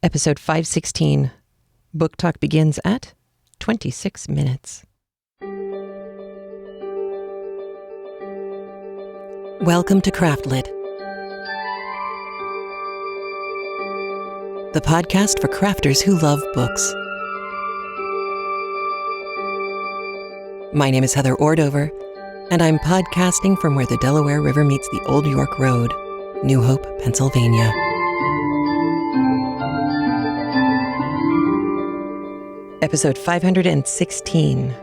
Episode 516. Book Talk begins at 26 minutes. Welcome to Craftlit, the podcast for crafters who love books. My name is Heather Ordover, and I'm podcasting from where the Delaware River meets the Old York Road, New Hope, Pennsylvania. Episode 516.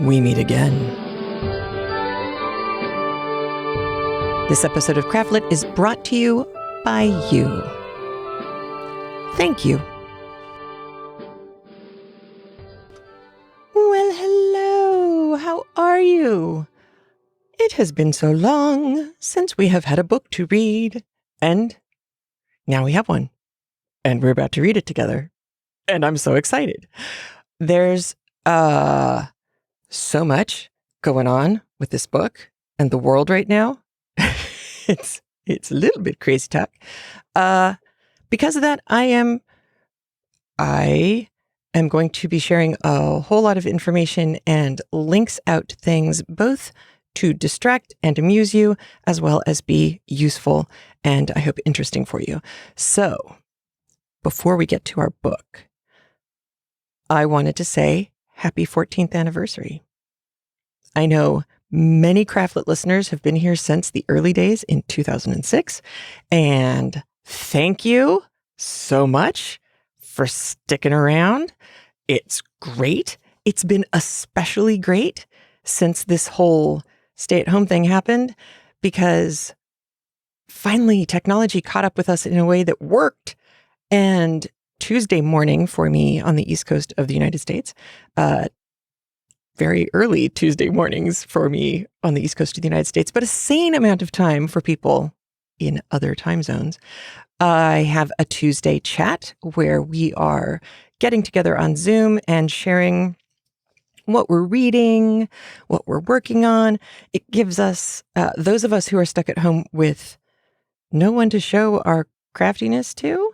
We meet again. This episode of Craftlit is brought to you by you. Thank you. Well, hello. How are you? It has been so long since we have had a book to read, and now we have one, and we're about to read it together. And I'm so excited. There's so much going on with this book and the world right now. It's a little bit crazy talk. Because of that, I am going to be sharing a whole lot of information and links out to things, both to distract and amuse you, as well as be useful and I hope interesting for you. So before we get to our book, I wanted to say happy 14th anniversary. I know many Craftlit listeners have been here since the early days in 2006, and thank you so much for sticking around. It's great. It's been especially great since this whole stay-at-home thing happened, because finally technology caught up with us in a way that worked. And Tuesday morning for me on the East Coast of the United States, very early Tuesday mornings for me on the East Coast of the United States, but a sane amount of time for people in other time zones. I have a Tuesday chat where we are getting together on Zoom and sharing what we're reading, what we're working on. It gives us, those of us who are stuck at home with no one to show our craftiness to,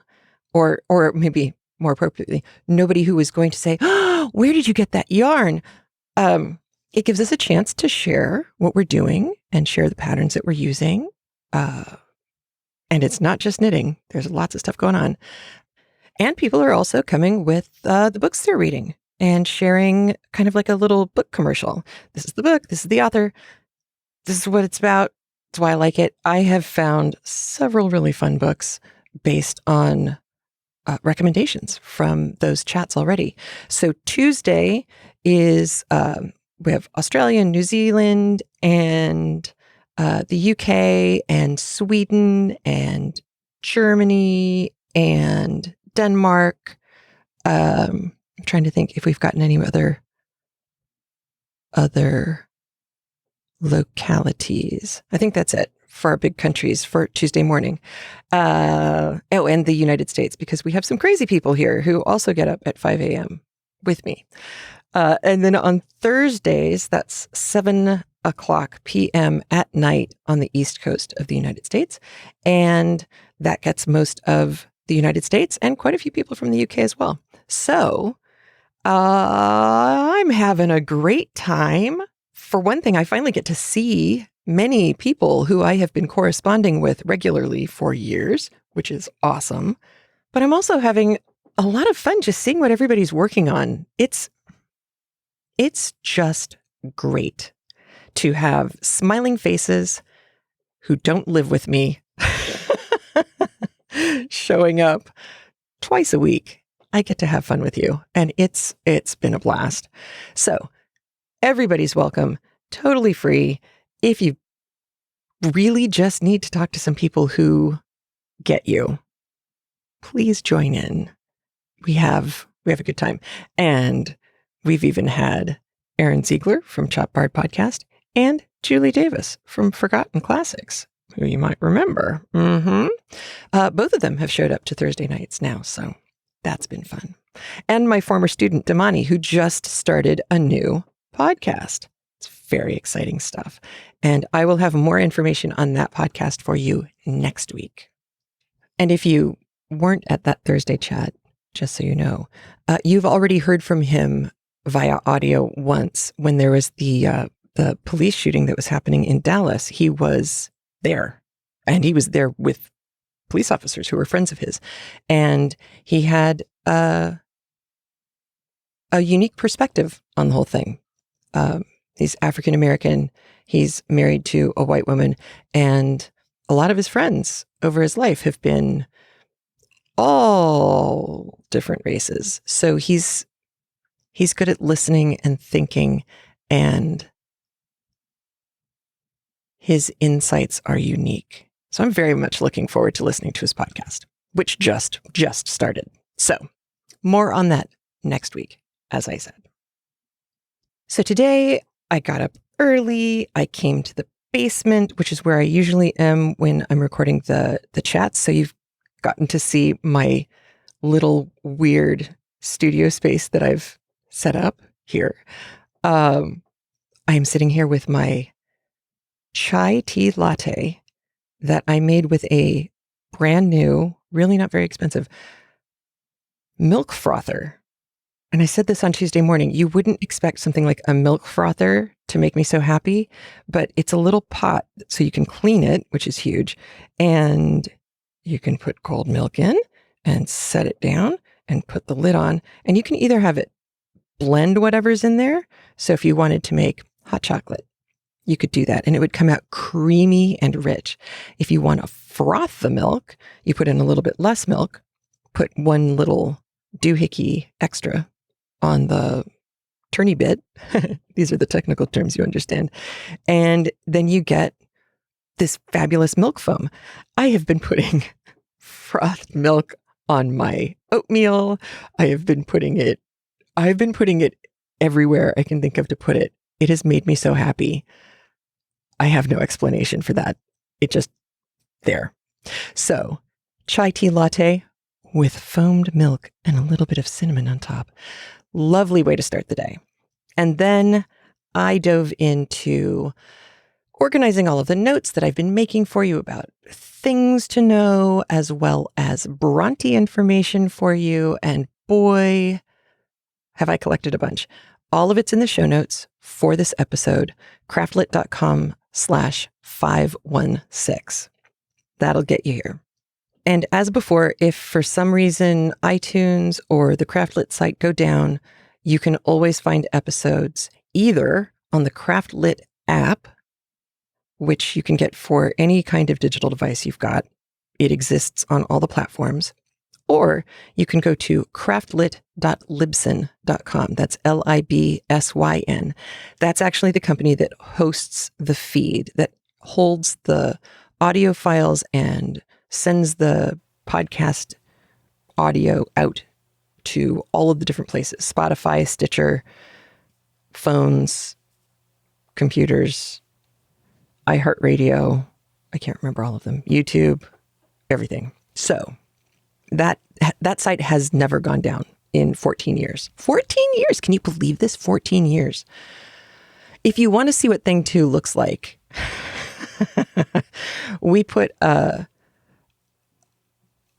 or maybe more appropriately, nobody who is going to say, "Oh, where did you get that yarn?" It gives us a chance to share what we're doing and share the patterns that we're using. And it's not just knitting. There's lots of stuff going on. And people are also coming with the books they're reading and sharing kind of like a little book commercial. This is the book. This is the author. This is what it's about. That's why I like it. I have found several really fun books based on recommendations from those chats already. So Tuesday is, we have Australia, New Zealand, and the UK, and Sweden, and Germany, and Denmark. I'm trying to think if we've gotten any other localities. I think that's it for our big countries for Tuesday morning. And the United States, because we have some crazy people here who also get up at 5 a.m. with me. And then on Thursdays, that's 7 o'clock p.m. at night on the East Coast of the United States. And that gets most of the United States and quite a few people from the UK as well. So I'm having a great time. For one thing, I finally get to see many people who I have been corresponding with regularly for years, which is awesome. But I'm also having a lot of fun just seeing what everybody's working on. It's just great to have smiling faces who don't live with me showing up twice a week. I get to have fun with you, and it's been a blast. So everybody's welcome, totally free. If you really just need to talk to some people who get you, please join in. We have a good time. And we've even had Erin Ziegler from Chop Bard Podcast and Julie Davis from Forgotten Classics, who you might remember. Both of them have showed up to Thursday nights now, so that's been fun. And my former student, Damani, who just started a new podcast. It's very exciting stuff. And I will have more information on that podcast for you next week. And if you weren't at that Thursday chat, just so you know, you've already heard from him via audio once when there was the police shooting that was happening in Dallas. He was there, and he was there with police officers who were friends of his, and he had a unique perspective on the whole thing. He's African American. He's married to a white woman, and a lot of his friends over his life have been all different races. So he's good at listening and thinking, and his insights are unique. So I'm very much looking forward to listening to his podcast, which just started. So more on that next week, as I said. So today I got up early. I came to the basement, which is where I usually am when I'm recording the chats. So you've gotten to see my little weird studio space that I've set up here. I'm sitting here with my chai tea latte that I made with a brand new, really not very expensive, milk frother. And I said this on Tuesday morning, you wouldn't expect something like a milk frother to make me so happy, but it's a little pot so you can clean it, which is huge. And you can put cold milk in and set it down and put the lid on. And you can either have it blend whatever's in there. So if you wanted to make hot chocolate, you could do that and it would come out creamy and rich. If you want to froth the milk, you put in a little bit less milk, put one little doohickey extra on the turny bit. These are the technical terms you understand. And then you get this fabulous milk foam. I have been putting frothed milk on my oatmeal. I've been putting it everywhere I can think of to put it. It has made me so happy. I have no explanation for that. It just there. So, chai tea latte with foamed milk and a little bit of cinnamon on top. Lovely way to start the day. And then I dove into organizing all of the notes that I've been making for you about things to know, as well as Bronte information for you. And boy, have I collected a bunch. All of it's in the show notes for this episode, craftlit.com/516. That'll get you here. And as before, if for some reason iTunes or the Craftlit site go down, you can always find episodes either on the Craftlit app, which you can get for any kind of digital device you've got. It exists on all the platforms. Or you can go to craftlit.libsyn.com. That's Libsyn. That's actually the company that hosts the feed, that holds the audio files and sends the podcast audio out to all of the different places: Spotify, Stitcher, phones, computers, iHeartRadio. I can't remember all of them. YouTube, everything. So that site has never gone down in 14 years. 14 years! Can you believe this? 14 years. If you want to see what Thing 2 looks like, we put a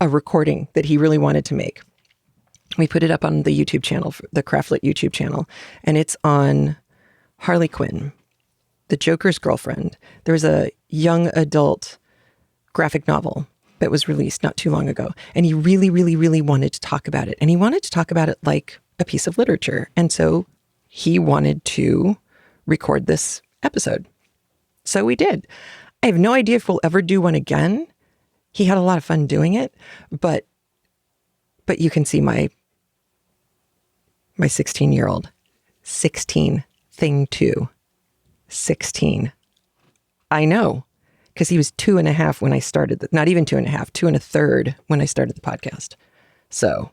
recording that he really wanted to make. We put it up on the YouTube channel, the Craftlit YouTube channel, and it's on Harley Quinn, the Joker's girlfriend. There was a young adult graphic novel that was released not too long ago, and he really, really, really wanted to talk about it. And he wanted to talk about it like a piece of literature. And so he wanted to record this episode. So we did. I have no idea if we'll ever do one again. He had a lot of fun doing it, but you can see my 16-year-old, 16, Thing 2, 16. I know, because he was 2.5 when I started, not even 2.5, 2 1/3 when I started the podcast. So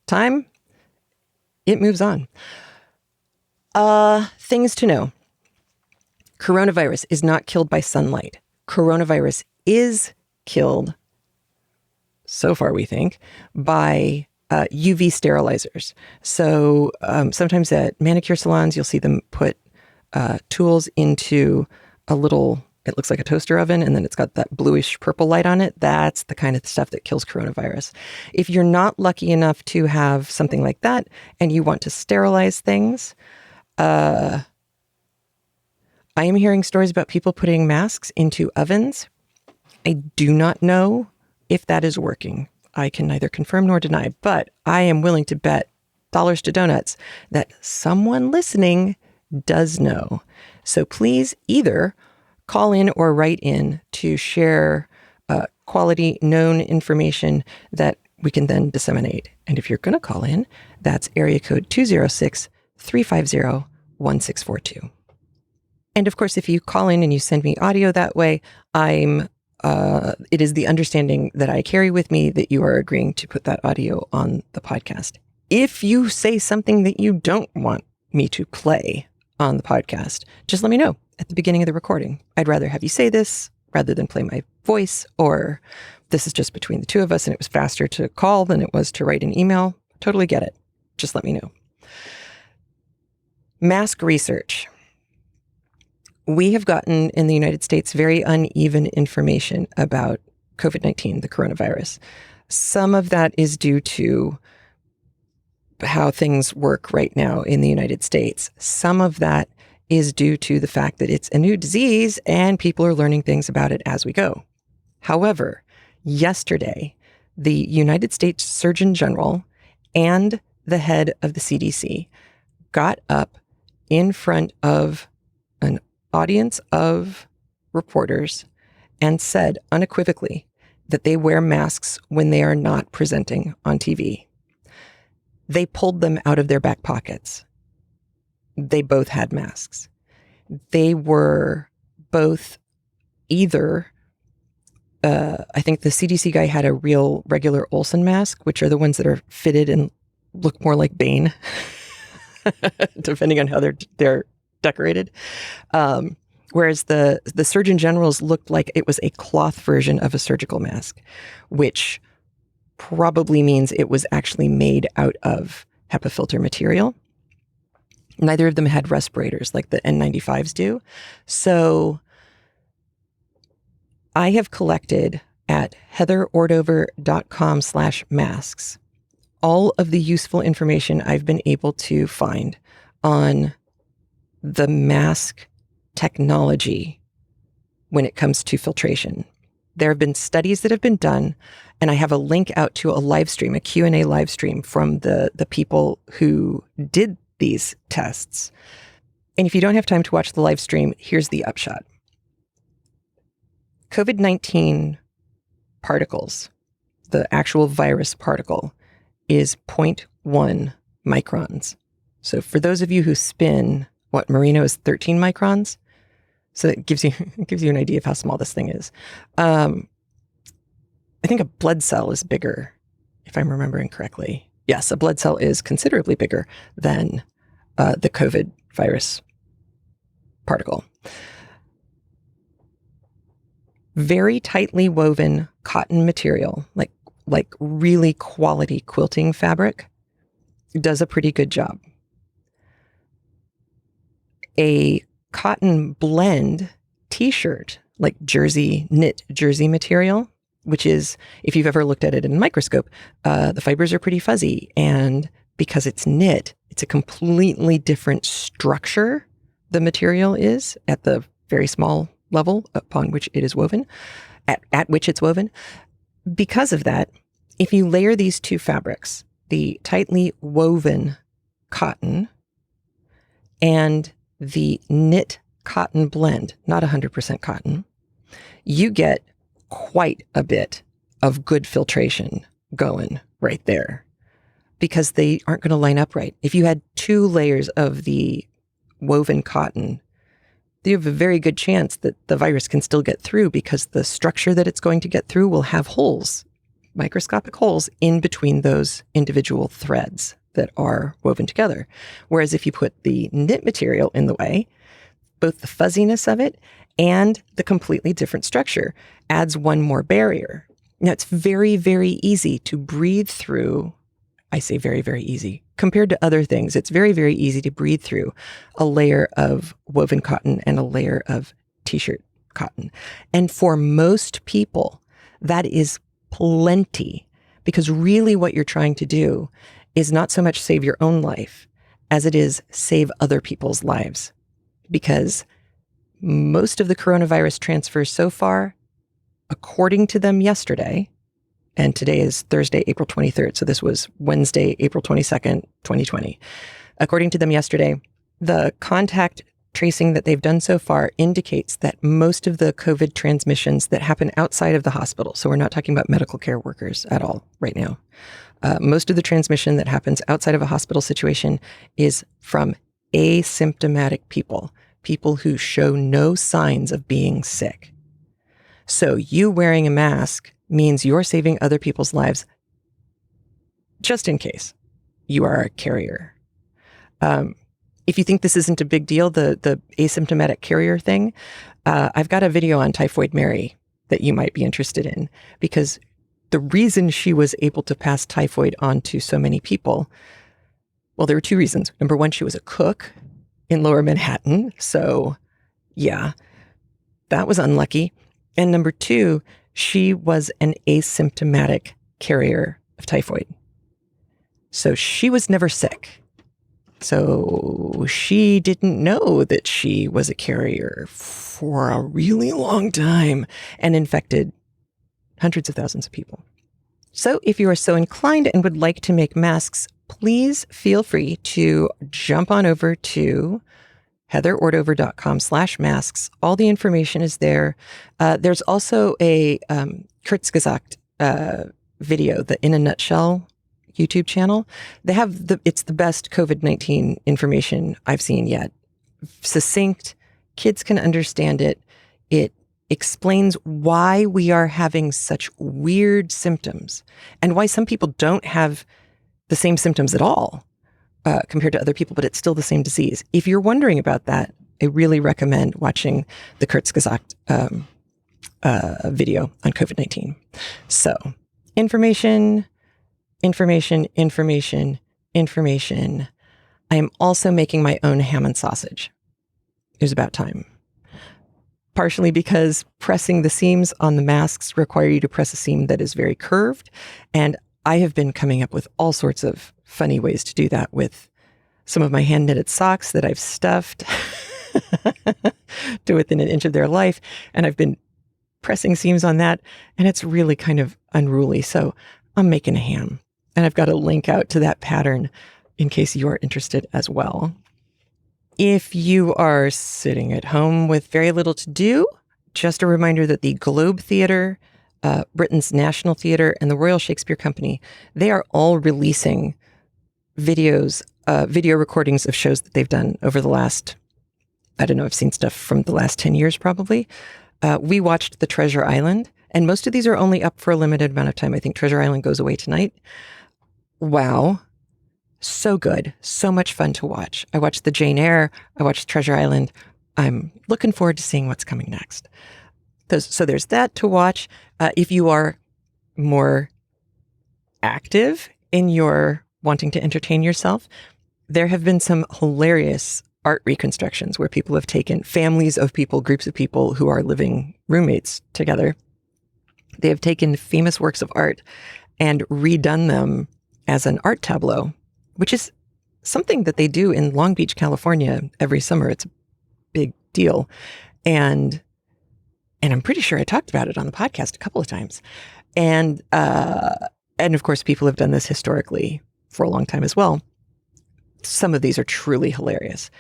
time, it moves on. Things to know. Coronavirus is not killed by sunlight. Coronavirus is killed, so far we think, by UV sterilizers. So sometimes at manicure salons, you'll see them put tools into a little it looks like a toaster oven, and then it's got that bluish purple light on it. That's the kind of stuff that kills coronavirus. If you're not lucky enough to have something like that and you want to sterilize things, I am hearing stories about people putting masks into ovens. I do not know if that is working. I can neither confirm nor deny, but I am willing to bet dollars to donuts that someone listening does know. So please either call in or write in to share quality known information that we can then disseminate. And if you're going to call in, that's area code 206-350-1642. And of course, if you call in and you send me audio that way, it is the understanding that I carry with me that you are agreeing to put that audio on the podcast. If you say something that you don't want me to play on the podcast, just let me know at the beginning of the recording. I'd rather have you say this rather than play my voice, or this is just between the two of us and it was faster to call than it was to write an email. Totally get it. Just let me know. Mask research. We have gotten in the United States very uneven information about COVID-19, the coronavirus. Some of that is due to how things work right now in the United States. Some of that is due to the fact that it's a new disease and people are learning things about it as we go. However, yesterday, the United States Surgeon General and the head of the CDC got up in front of an audience of reporters and said unequivocally that they wear masks when they are not presenting on TV. They pulled them out of their back pockets. They both had masks. They were both either, I think the CDC guy had a real regular Olsen mask, which are the ones that are fitted and look more like Bane, depending on how they're decorated. Whereas the Surgeon General's looked like it was a cloth version of a surgical mask, which probably means it was actually made out of HEPA filter material. Neither of them had respirators like the N95s do. So I have collected at heatherordover.com/masks all of the useful information I've been able to find on the mask technology when it comes to filtration. There have been studies that have been done, and I have a link out to a live stream, a Q&A live stream from the people who did these tests. And if you don't have time to watch the live stream, here's the upshot. COVID-19 particles, the actual virus particle, is 0.1 microns. So for those of you who spin, what, merino is 13 microns? So it gives you an idea of how small this thing is. I think a blood cell is bigger, if I'm remembering correctly. Yes, a blood cell is considerably bigger than the COVID virus particle. Very tightly woven cotton material, like really quality quilting fabric, does a pretty good job. A cotton blend t-shirt, like knit jersey material, which is, if you've ever looked at it in a microscope, the fibers are pretty fuzzy. And because it's knit, it's a completely different structure the material is at the very small level upon which it is woven, at which it's woven. Because of that, if you layer these two fabrics, the tightly woven cotton and the knit cotton blend, not 100% cotton, you get quite a bit of good filtration going right there, because they aren't going to line up right. If you had two layers of the woven cotton, you have a very good chance that the virus can still get through, because the structure that it's going to get through will have holes, microscopic holes in between those individual threads that are woven together. Whereas if you put the knit material in the way, both the fuzziness of it and the completely different structure adds one more barrier. Now, it's very, very easy to breathe through. I say very, very easy. Compared to other things, it's very, very easy to breathe through a layer of woven cotton and a layer of t-shirt cotton. And for most people, that is plenty, because really what you're trying to do is not so much save your own life as it is save other people's lives. Because most of the coronavirus transfers so far, according to them yesterday, and today is Thursday, April 23rd, so this was Wednesday, April 22nd, 2020. According to them yesterday, the contact tracing that they've done so far indicates that most of the COVID transmissions that happen outside of the hospital, so we're not talking about medical care workers at all right now, most of the transmission that happens outside of a hospital situation is from asymptomatic people, people who show no signs of being sick. So you wearing a mask means you're saving other people's lives just in case you are a carrier. If you think this isn't a big deal, the asymptomatic carrier thing, I've got a video on Typhoid Mary that you might be interested in, because the reason she was able to pass typhoid on to so many people, well, there were two reasons. Number one, she was a cook in Lower Manhattan. So yeah, that was unlucky. And number two, she was an asymptomatic carrier of typhoid. So she was never sick. So she didn't know that she was a carrier for a really long time and infected hundreds of thousands of people. So if you are so inclined and would like to make masks, please feel free to jump on over to heatherordover.com/masks. All the information is there. There's also a Kurzgesagt video, the In a Nutshell YouTube channel. They have it's the best COVID-19 information I've seen yet. Succinct, kids can understand it. It explains why we are having such weird symptoms and why some people don't have the same symptoms at all compared to other people, but it's still the same disease. If you're wondering about that, I really recommend watching the Kurzgesagt video on COVID-19. So information. I am also making my own ham and sausage. It was about time. Partially because pressing the seams on the masks require you to press a seam that is very curved. And I have been coming up with all sorts of funny ways to do that with some of my hand knitted socks that I've stuffed to within an inch of their life. And I've been pressing seams on that, and it's really kind of unruly. So I'm making a ham. And I've got a link out to that pattern in case you are interested as well. If you are sitting at home with very little to do, just a reminder that the Globe Theatre, Britain's National Theatre, and the Royal Shakespeare Company, they are all releasing video recordings of shows that they've done over the last, I don't know, I've seen stuff from the last 10 years probably. We watched The Treasure Island, and most of these are only up for a limited amount of time. I think Treasure Island goes away tonight. Wow. So good. So much fun to watch. I watched the Jane Eyre. I watched Treasure Island. I'm looking forward to seeing what's coming next. So there's that to watch. If you are more active in your wanting to entertain yourself, there have been some hilarious art reconstructions where people have taken families of people, groups of people who are living roommates together. They have taken famous works of art and redone them as an art tableau, which is something that they do in Long Beach, California every summer. It's a big deal. And I'm pretty sure I talked about it on the podcast a couple of times. And of course, people have done this historically for a long time as well. Some of these are truly hilarious.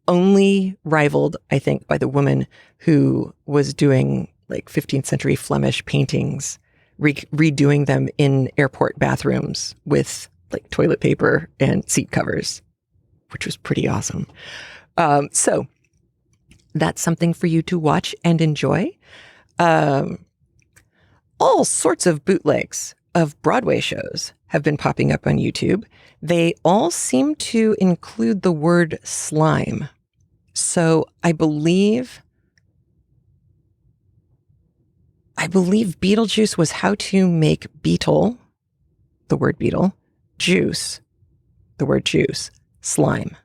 Only rivaled, I think, by the woman who was doing like 15th century Flemish paintings, redoing them in airport bathrooms with like toilet paper and seat covers, which was pretty awesome. So that's something for you to watch and enjoy. All sorts of bootlegs of Broadway shows have been popping up on YouTube. They all seem to include the word slime. So I believe Beetlejuice was how to make beetle, the word beetle, juice, the word juice, slime.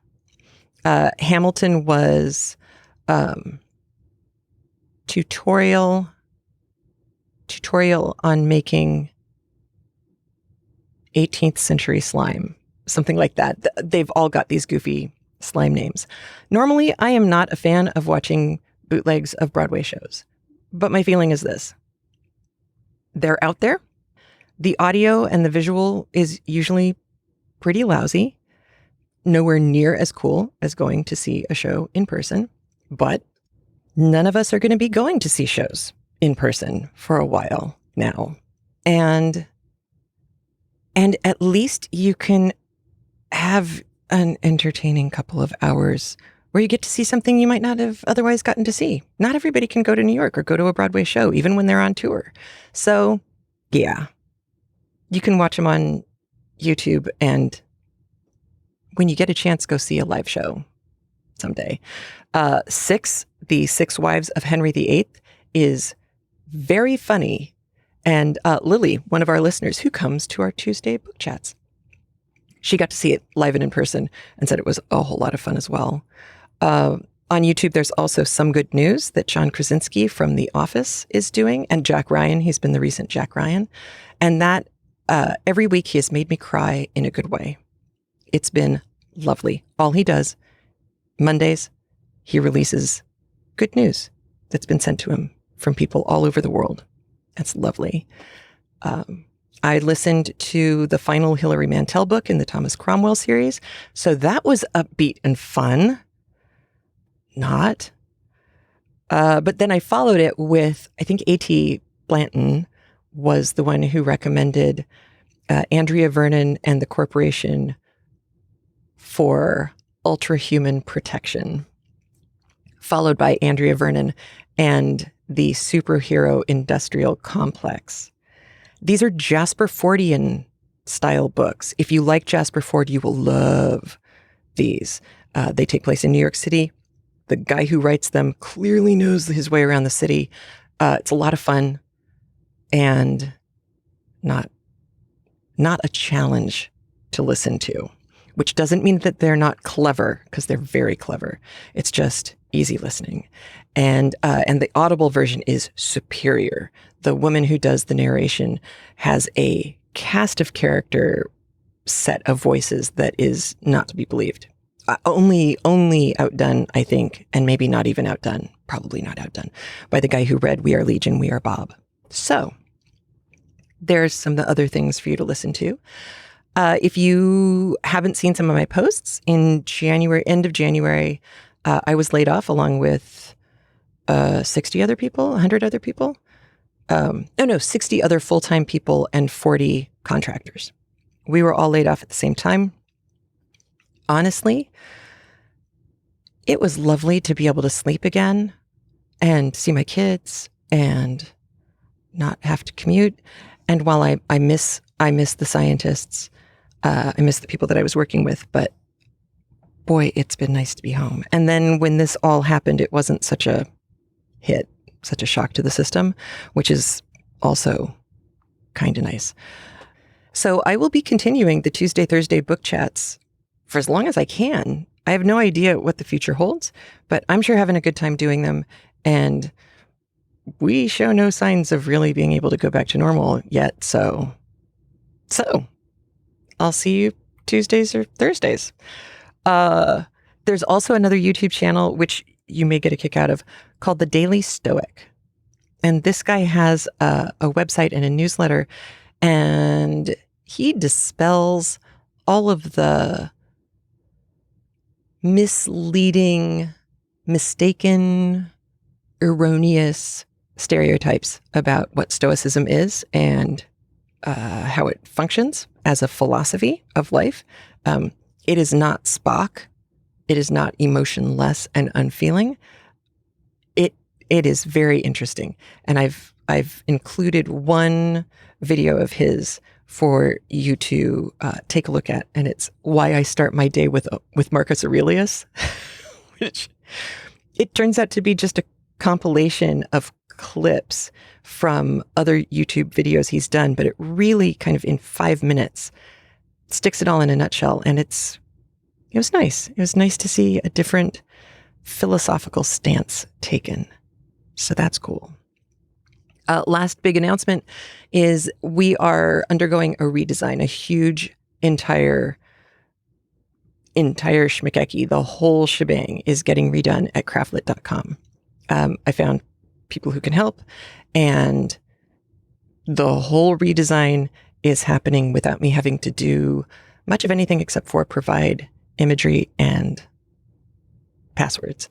Hamilton was tutorial on making 18th century slime, something like that. They've all got these goofy slime names. Normally, I am not a fan of watching bootlegs of Broadway shows, but my feeling is this. They're out there. The audio and the visual is usually pretty lousy, nowhere near as cool as going to see a show in person, but none of us are going to be going to see shows in person for a while now. And at least you can have an entertaining couple of hours where you get to see something you might not have otherwise gotten to see. Not everybody can go to New York or go to a Broadway show, even when they're on tour. So, yeah, you can watch them on YouTube, and when you get a chance, go see a live show someday. The Six Wives of Henry VIII is very funny. And Lily, one of our listeners who comes to our Tuesday book chats, she got to see it live and in person and said it was a whole lot of fun as well. On YouTube, there's also Some Good News that John Krasinski from The Office is doing, and Jack Ryan. He's been the recent Jack Ryan. And that every week he has made me cry in a good way. It's been lovely. All he does, Mondays, he releases good news that's been sent to him from people all over the world. That's lovely. I listened to the final Hilary Mantel book in the Thomas Cromwell series. So that was upbeat and fun. Not. But then I followed it with, I think A.T. Blanton was the one who recommended Andrea Vernon and the Corporation for Ultra-Human Protection, followed by Andrea Vernon and the Superhero Industrial Complex. These are Jasper Fordian style books. If you like Jasper Ford, you will love these. They take place in New York City. The guy who writes them clearly knows his way around the city. It's a lot of fun and not a challenge to listen to, which doesn't mean that they're not clever, because they're very clever. It's just easy listening. And the Audible version is superior. The woman who does the narration has a cast of character set of voices that is not to be believed. Only outdone, I think, and maybe not even outdone, probably not outdone, by the guy who read We Are Legion, We Are Bob. So there's some of the other things for you to listen to. If you haven't seen some of my posts, in January, end of January, I was laid off along with 60 other people, 100 other people. 60 other full-time people and 40 contractors. We were all laid off at the same time. Honestly, it was lovely to be able to sleep again and see my kids and not have to commute. And while I miss the scientists, I miss the people that I was working with, but boy, it's been nice to be home. And then when this all happened, it wasn't such a hit, such a shock to the system, which is also kind of nice. So I will be continuing the Tuesday, Thursday book chats for as long as I can. I have no idea what the future holds, but I'm sure having a good time doing them. And we show no signs of really being able to go back to normal yet. So I'll see you Tuesdays or Thursdays. There's also another YouTube channel, which you may get a kick out of, called The Daily Stoic. And this guy has a website and a newsletter, and he dispels all of the misleading, mistaken, erroneous stereotypes about what Stoicism is and how it functions as a philosophy of life. It is not Spock. It is not emotionless and unfeeling. It is very interesting. And I've included one video of his for you to take a look at, and it's Why I Start My Day with Marcus Aurelius, which it turns out to be just a compilation of clips from other YouTube videos he's done, but it really kind of in 5 minutes sticks it all in a nutshell. And it was nice. It was nice to see a different philosophical stance taken. So that's cool. Last big announcement is we are undergoing a redesign, a huge entire schmickeki. The whole shebang is getting redone at craftlit.com. I found people who can help, and the whole redesign is happening without me having to do much of anything except for provide imagery and passwords.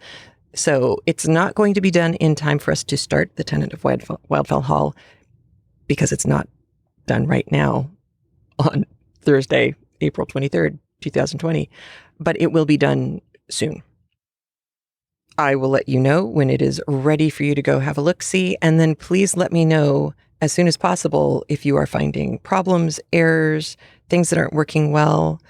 So it's not going to be done in time for us to start the Tenant of Wildfell Hall, because it's not done right now on Thursday, April 23rd, 2020, but it will be done soon. I will let you know when it is ready for you to go have a look-see, and then please let me know as soon as possible if you are finding problems, errors, things that aren't working well,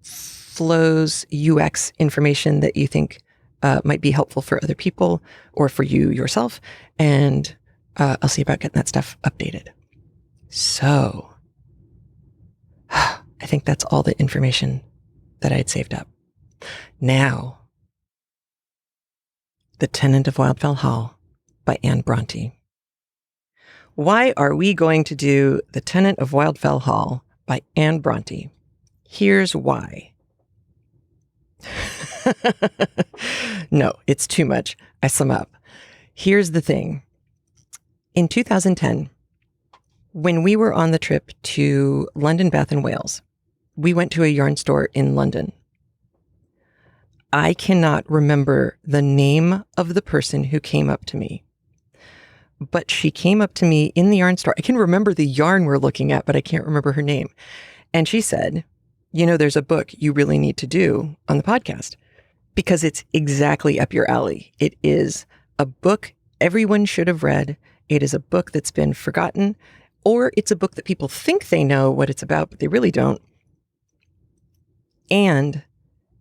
flows, UX information that you think might be helpful for other people or for you yourself, and I'll see about getting that stuff updated. So, I think that's all the information that I had saved up. Now, The Tenant of Wildfell Hall by Anne Bronte. Why are we going to do The Tenant of Wildfell Hall by Anne Bronte? Here's why. No, it's too much. I sum up. Here's the thing. In 2010, when we were on the trip to London, Bath and Wales, we went to a yarn store in London. I cannot remember the name of the person who came up to me, but she came up to me in the yarn store. I can remember the yarn we're looking at, but I can't remember her name. And she said, you know, there's a book you really need to do on the podcast because it's exactly up your alley. It is a book everyone should have read. It is a book that's been forgotten, or it's a book that people think they know what it's about, but they really don't. And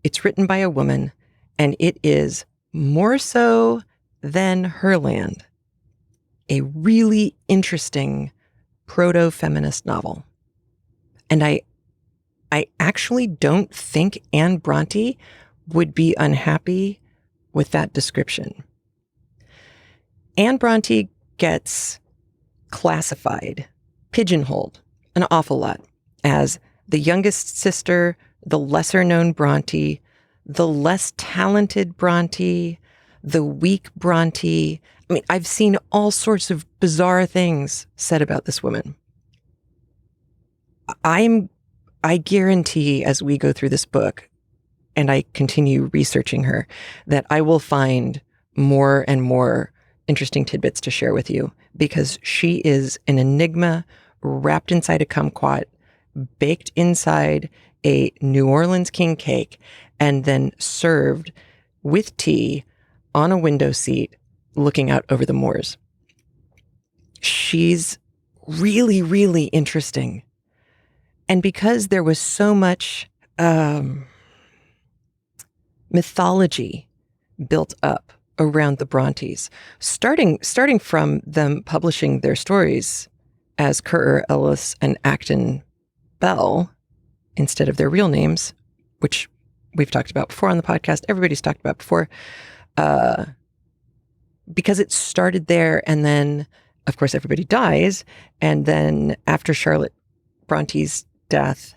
it's written by a woman, and it is more so than Herland, a really interesting proto-feminist novel. And I actually don't think Anne Bronte would be unhappy with that description. Anne Bronte gets classified, pigeonholed an awful lot as the youngest sister, the lesser-known Bronte, the less talented Bronte, the weak Bronte. I mean, I've seen all sorts of bizarre things said about this woman. I guarantee as we go through this book and I continue researching her, that I will find more and more interesting tidbits to share with you, because she is an enigma wrapped inside a kumquat, baked inside a New Orleans king cake, and then served with tea on a window seat looking out over the moors. She's really, really interesting. And because there was so much mythology built up around the Brontes, starting from them publishing their stories as Currer, Ellis, and Acton Bell instead of their real names, which we've talked about before on the podcast, everybody's talked about before, because it started there, and then, of course, everybody dies, and then after Charlotte Bronte's death,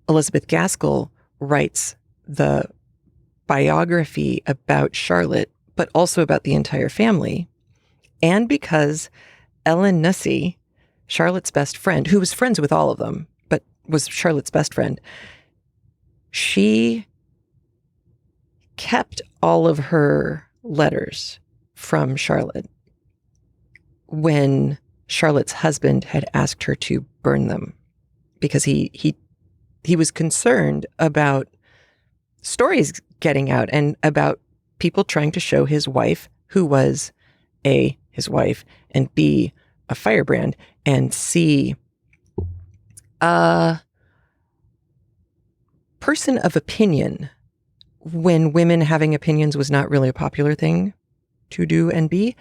Elizabeth Gaskell writes the biography about Charlotte, but also about the entire family. And because Ellen Nussey, Charlotte's best friend, who was friends with all of them, but was Charlotte's best friend, she kept all of her letters from Charlotte when Charlotte's husband had asked her to burn them, because he was concerned about stories getting out and about people trying to show his wife, who was A, his wife, and B, a firebrand, and C, a person of opinion, when women having opinions was not really a popular thing to do and be.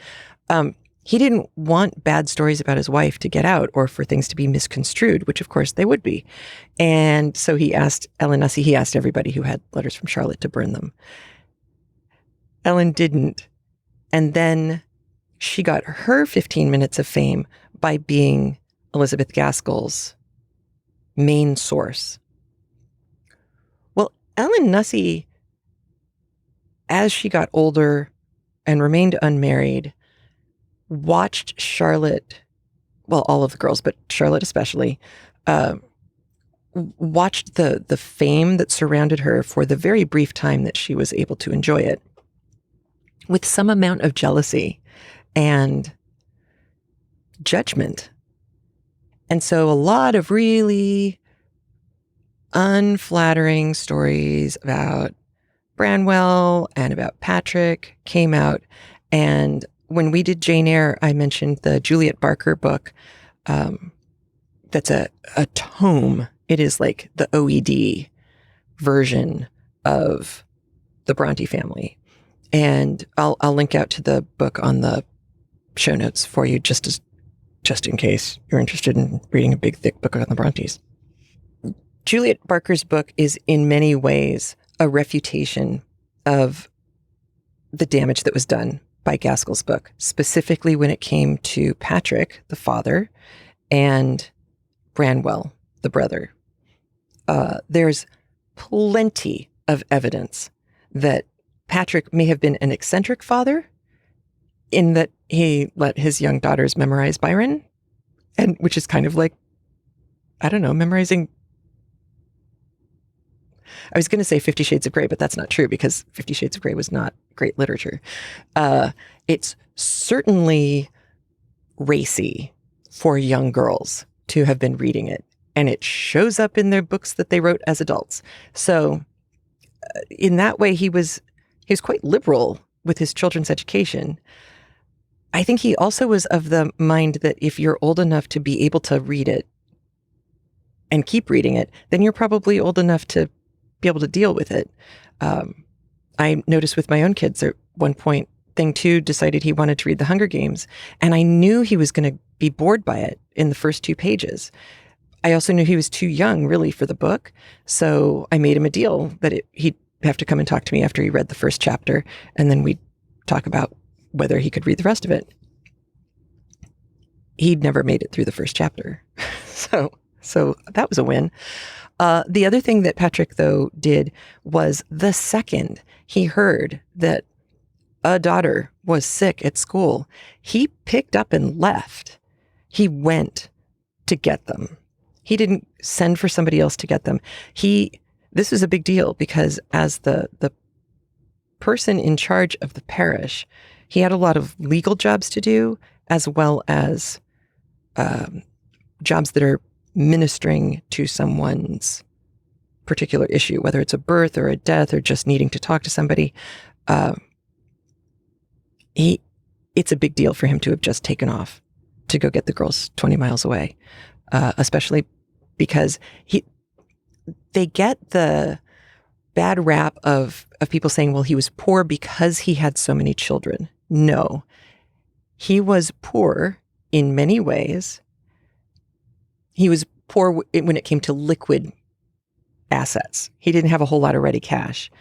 He didn't want bad stories about his wife to get out or for things to be misconstrued, which of course they would be. And so he asked Ellen Nussey, he asked everybody who had letters from Charlotte to burn them. Ellen didn't. And then she got her 15 minutes of fame by being Elizabeth Gaskell's main source. Well, Ellen Nussey, as she got older and remained unmarried, watched Charlotte, well, all of the girls, but Charlotte especially, watched the fame that surrounded her for the very brief time that she was able to enjoy it with some amount of jealousy and judgment. And so a lot of really unflattering stories about Branwell and about Patrick came out. And when we did Jane Eyre, I mentioned the Juliet Barker book. That's a tome. It is like the OED version of the Bronte family. And I'll link out to the book on the show notes for you just in case you're interested in reading a big, thick book on the Brontes. Juliet Barker's book is in many ways a refutation of the damage that was done by Gaskell's book, specifically when it came to Patrick, the father, and Branwell, the brother. There's plenty of evidence that Patrick may have been an eccentric father in that he let his young daughters memorize Byron, and which is kind of like, I don't know, memorizing. I was going to say 50 Shades of Grey, but that's not true because 50 Shades of Grey was not great literature. It's certainly racy for young girls to have been reading it, and it shows up in their books that they wrote as adults. So in that way, he was quite liberal with his children's education. I think he also was of the mind that if you're old enough to be able to read it and keep reading it, then you're probably old enough to be able to deal with it. I noticed with my own kids at one point, Thing 2 decided he wanted to read The Hunger Games, and I knew he was going to be bored by it in the first 2 pages. I also knew he was too young, really, for the book, so I made him a deal that he'd have to come and talk to me after he read the first chapter, and then we'd talk about whether he could read the rest of it. He'd never made it through the first chapter, so that was a win. The other thing that Patrick, though, did was the second he heard that a daughter was sick at school, he picked up and left. He went to get them. He didn't send for somebody else to get them. This was a big deal because as the person in charge of the parish, he had a lot of legal jobs to do, as well as jobs that are ministering to someone's particular issue, whether it's a birth or a death or just needing to talk to somebody. It's a big deal for him to have just taken off to go get the girls 20 miles away, especially because they get the bad rap of people saying, well, he was poor because he had so many children. No, he was poor in many ways. He was poor when it came to liquid assets. He didn't have a whole lot of ready cash.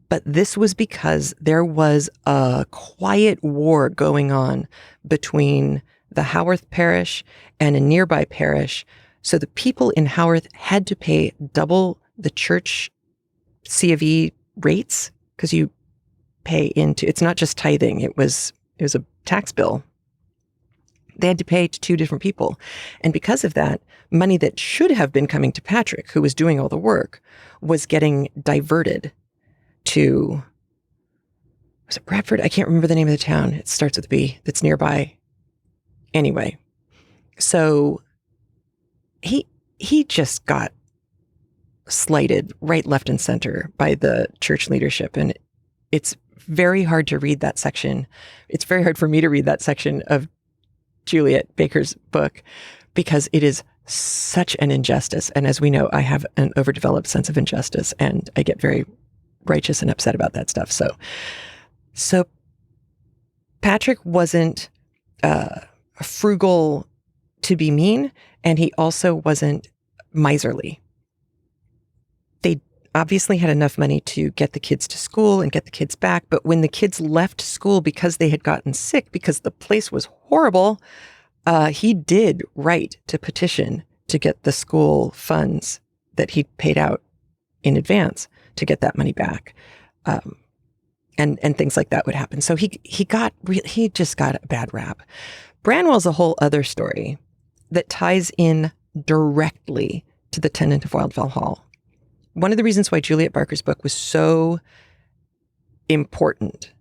But this was because there was a quiet war going on between the Haworth parish and a nearby parish. So the people in Haworth had to pay double the church C of E rates because you pay into, it's not just tithing. It was a tax bill. They had to pay to 2 different people. And because of that, money that should have been coming to Patrick, who was doing all the work, was getting diverted to, was it Bradford? I can't remember the name of the town. It starts with a B that's nearby. Anyway, so he just got slighted right, left, and center by the church leadership. And it's very hard to read that section. It's very hard for me to read that section of Juliet Baker's book because it is such an injustice. And as we know, I have an overdeveloped sense of injustice and I get very righteous and upset about that stuff. So Patrick wasn't frugal to be mean, and he also wasn't miserly. obviously had enough money to get the kids to school and get the kids back. But when the kids left school because they had gotten sick, because the place was horrible, he did write to petition to get the school funds that he'd paid out in advance to get that money back. And things like that would happen. So he just got a bad rap. Branwell's a whole other story that ties in directly to the tenant of Wildfell Hall. One of the reasons why Juliet Barker's book was so important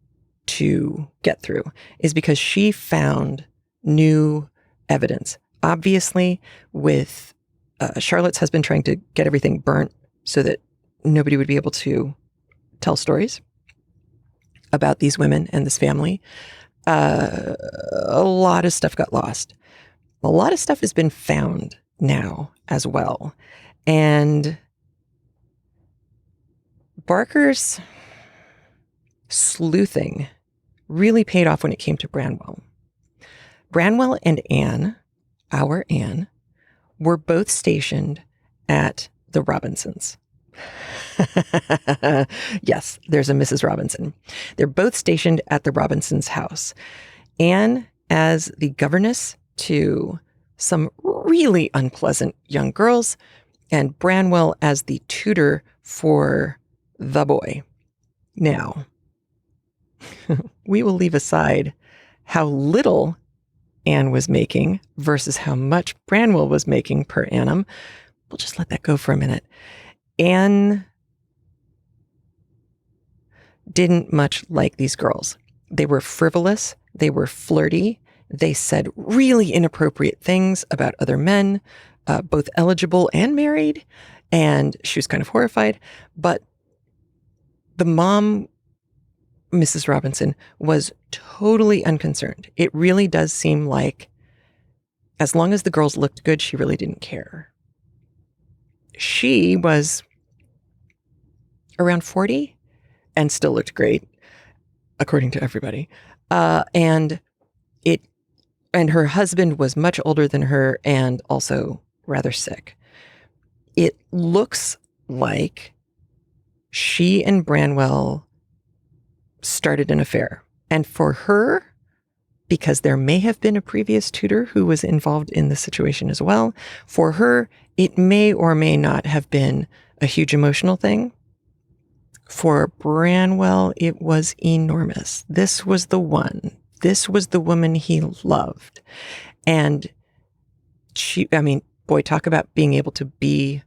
to get through is because she found new evidence. Obviously, with Charlotte's husband trying to get everything burnt so that nobody would be able to tell stories about these women and this family, a lot of stuff got lost. A lot of stuff has been found now as well. And Barker's sleuthing really paid off when it came to Branwell. Branwell and Anne, our Anne, were both stationed at the Robinsons. Yes, there's a Mrs. Robinson. They're both stationed at the Robinsons' house. Anne as the governess to some really unpleasant young girls, and Branwell as the tutor for the boy. Now, we will leave aside how little Anne was making versus how much Branwell was making per annum. We'll just let that go for a minute. Anne didn't much like these girls. They were frivolous. They were flirty. They said really inappropriate things about other men, both eligible and married. And she was kind of horrified. But the mom, Mrs. Robinson, was totally unconcerned. It really does seem like as long as the girls looked good, she really didn't care. She was around 40 and still looked great, according to everybody. And her husband was much older than her and also rather sick. It looks like she and Branwell started an affair. And for her, because there may have been a previous tutor who was involved in the situation as well, for her, it may or may not have been a huge emotional thing. For Branwell, it was enormous. This was the one. This was the woman he loved. And boy, talk about being able to be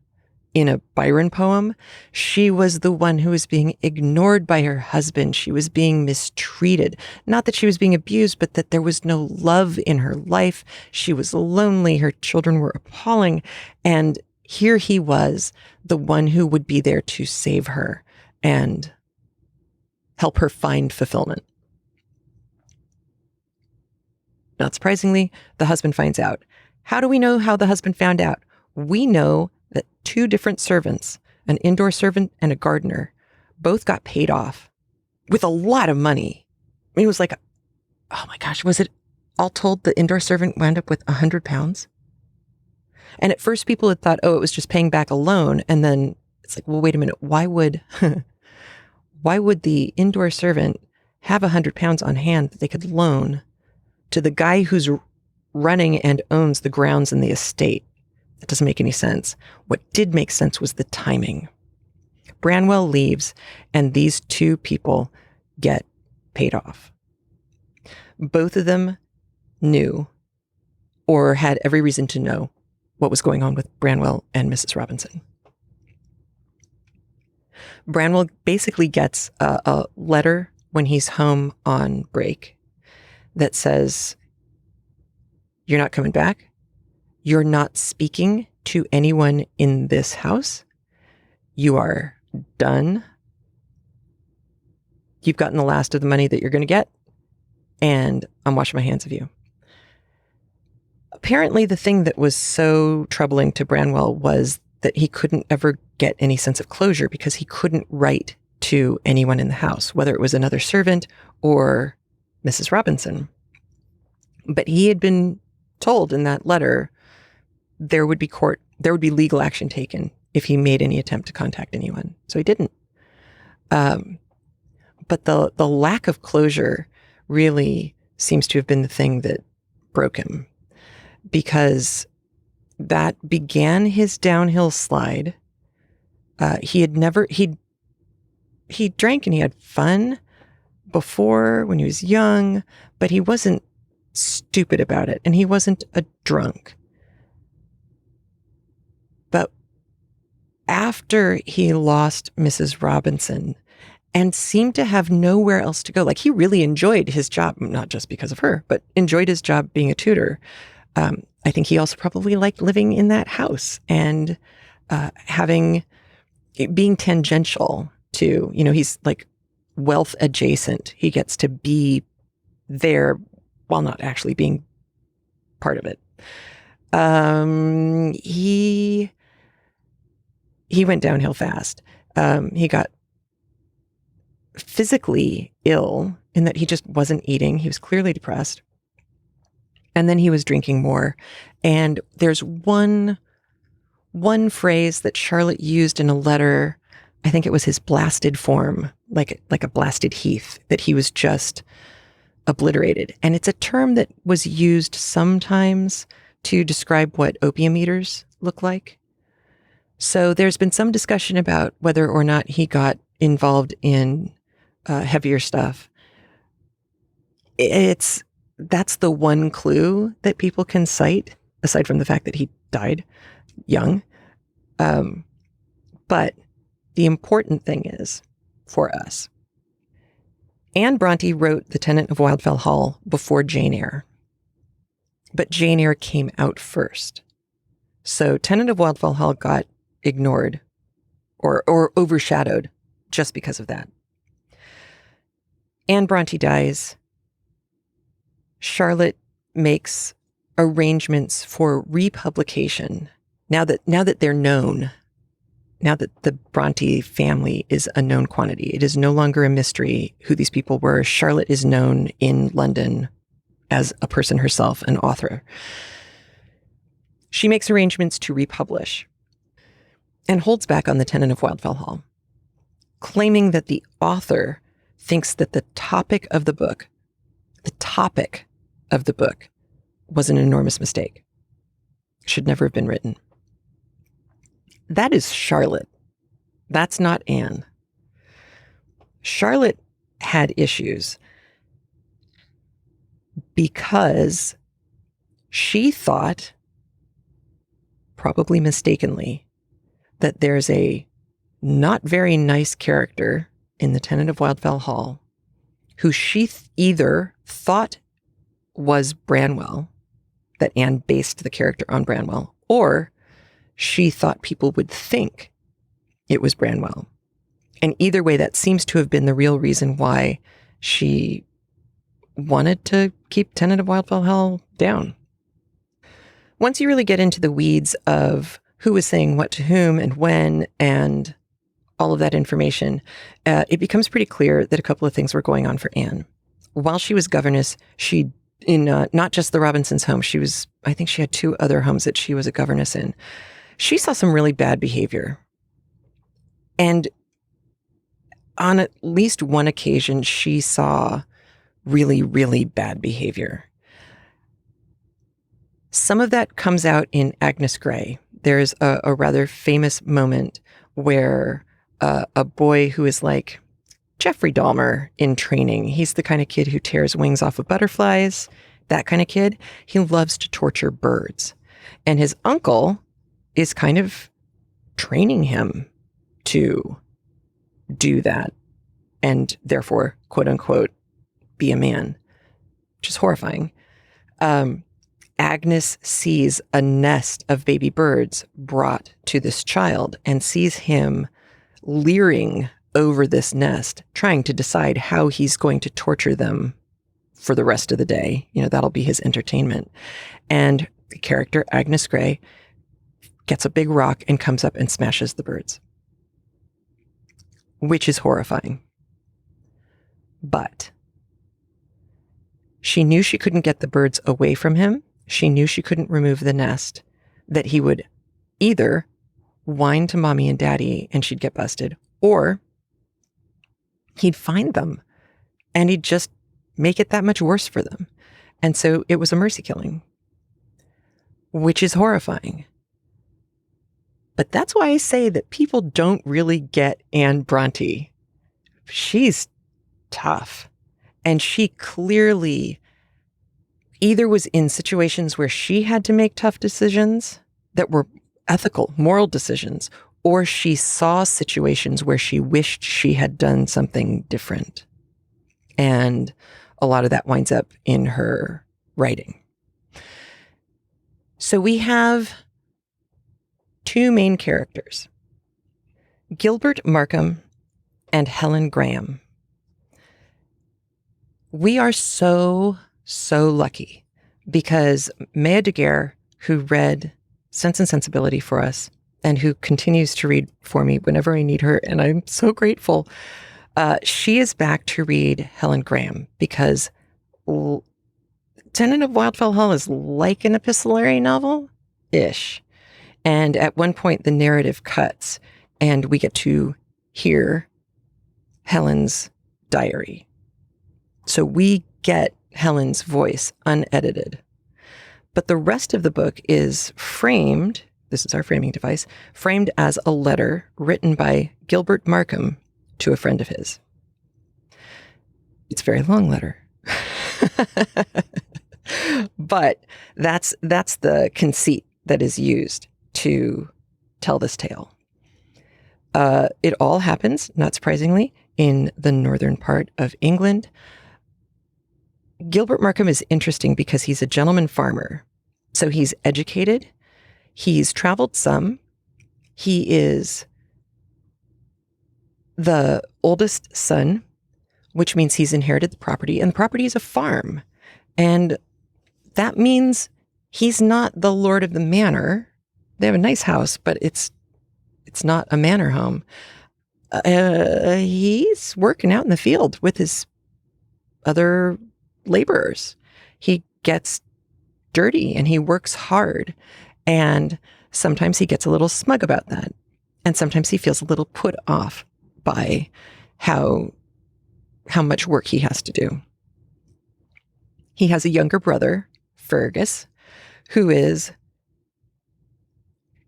in a Byron poem. She was the one who was being ignored by her husband. She was being mistreated. Not that she was being abused, but that there was no love in her life. She was lonely. Her children were appalling. And here he was, the one who would be there to save her and help her find fulfillment. Not surprisingly, the husband finds out. How do we know how the husband found out? We know that two different servants, an indoor servant and a gardener, both got paid off with a lot of money. I mean, it was like, oh my gosh, was it all told the indoor servant wound up with £100? And at first people had thought, oh, it was just paying back a loan. And then it's like, well, wait a minute. Why would the indoor servant have £100 on hand that they could loan to the guy who's running and owns the grounds and the estate? That doesn't make any sense. What did make sense was the timing. Branwell leaves, and these two people get paid off. Both of them knew, or had every reason to know, what was going on with Branwell and Mrs. Robinson. Branwell basically gets a letter when he's home on break that says, "You're not coming back. You're not speaking to anyone in this house. You are done. You've gotten the last of the money that you're going to get, and I'm washing my hands of you." Apparently, the thing that was so troubling to Branwell was that he couldn't ever get any sense of closure because he couldn't write to anyone in the house, whether it was another servant or Mrs. Robinson. But he had been told in that letter there would be legal action taken if he made any attempt to contact anyone. So he didn't. But the lack of closure really seems to have been the thing that broke him, because that began his downhill slide. He drank and he had fun before when he was young, but he wasn't stupid about it, and he wasn't a drunk. But after he lost Mrs. Robinson and seemed to have nowhere else to go, like he really enjoyed his job, not just because of her, but enjoyed his job being a tutor. I think he also probably liked living in that house and being tangential to, he's like wealth adjacent. He gets to be there while not actually being part of it. He went downhill fast. He got physically ill in that he just wasn't eating. He was clearly depressed. And then he was drinking more. And there's one phrase that Charlotte used in a letter. I think it was his blasted form, like a blasted heath, that he was just obliterated. And it's a term that was used sometimes to describe what opium eaters look like. So there's been some discussion about whether or not he got involved in heavier stuff. That's the one clue that people can cite, aside from the fact that he died young. But the important thing is, for us, Anne Bronte wrote The Tenant of Wildfell Hall before Jane Eyre. But Jane Eyre came out first. So Tenant of Wildfell Hall got ignored or overshadowed just because of that. Anne Bronte dies. Charlotte makes arrangements for republication. Now that they're known, now that the Bronte family is a known quantity, it is no longer a mystery who these people were. Charlotte is known in London as a person herself, an author. She makes arrangements to republish and holds back on The Tenant of Wildfell Hall, claiming that the author thinks that the topic of the book was an enormous mistake. Should never have been written. That is Charlotte. That's not Anne. Charlotte had issues because she thought, probably mistakenly, that there's a not very nice character in The Tenant of Wildfell Hall who she either thought was Branwell, that Anne based the character on Branwell, or she thought people would think it was Branwell. And either way, that seems to have been the real reason why she wanted to keep Tenant of Wildfell Hall down. Once you really get into the weeds of who was saying what to whom and when and all of that information, it becomes pretty clear that a couple of things were going on for Anne. While she was governess, in not just the Robinsons' home, I think she had 2 other homes that she was a governess in. She saw some really bad behavior. And on at least one occasion, she saw really, really bad behavior. Some of that comes out in Agnes Grey. There's a rather famous moment where a boy who is like Jeffrey Dahmer in training, he's the kind of kid who tears wings off of butterflies, that kind of kid, he loves to torture birds. And his uncle is kind of training him to do that and therefore, quote unquote, be a man, which is horrifying. Agnes sees a nest of baby birds brought to this child and sees him leering over this nest, trying to decide how he's going to torture them for the rest of the day. That'll be his entertainment. And the character, Agnes Grey, gets a big rock and comes up and smashes the birds, which is horrifying. But she knew she couldn't get the birds away from him. She knew she couldn't remove the nest, that he would either whine to mommy and daddy and she'd get busted, or he'd find them and he'd just make it that much worse for them. And so it was a mercy killing, which is horrifying. But that's why I say that people don't really get Anne Bronte. She's tough. And she clearly either was in situations where she had to make tough decisions that were ethical, moral decisions, or she saw situations where she wished she had done something different. And a lot of that winds up in her writing. So we have two main characters, Gilbert Markham and Helen Graham. We are so lucky because Maya Daguerre, who read Sense and Sensibility for us and who continues to read for me whenever I need her, and I'm so grateful, she is back to read Helen Graham because Tenant of Wildfell Hall is like an epistolary novel-ish. And at one point, the narrative cuts and we get to hear Helen's diary. So we get Helen's voice unedited. But the rest of the book is framed, this is our framing device, framed as a letter written by Gilbert Markham to a friend of his. It's a very long letter. But that's the conceit that is used to tell this tale. It all happens, not surprisingly, in the northern part of England. Gilbert Markham is interesting because he's a gentleman farmer. So he's educated. He's traveled some. He is the oldest son, which means he's inherited the property. And the property is a farm. And that means he's not the lord of the manor. They have a nice house, but it's not a manor home. He's working out in the field with his other laborers. He gets dirty and he works hard. And sometimes he gets a little smug about that. And sometimes he feels a little put off by how much work he has to do. He has a younger brother, Fergus, who is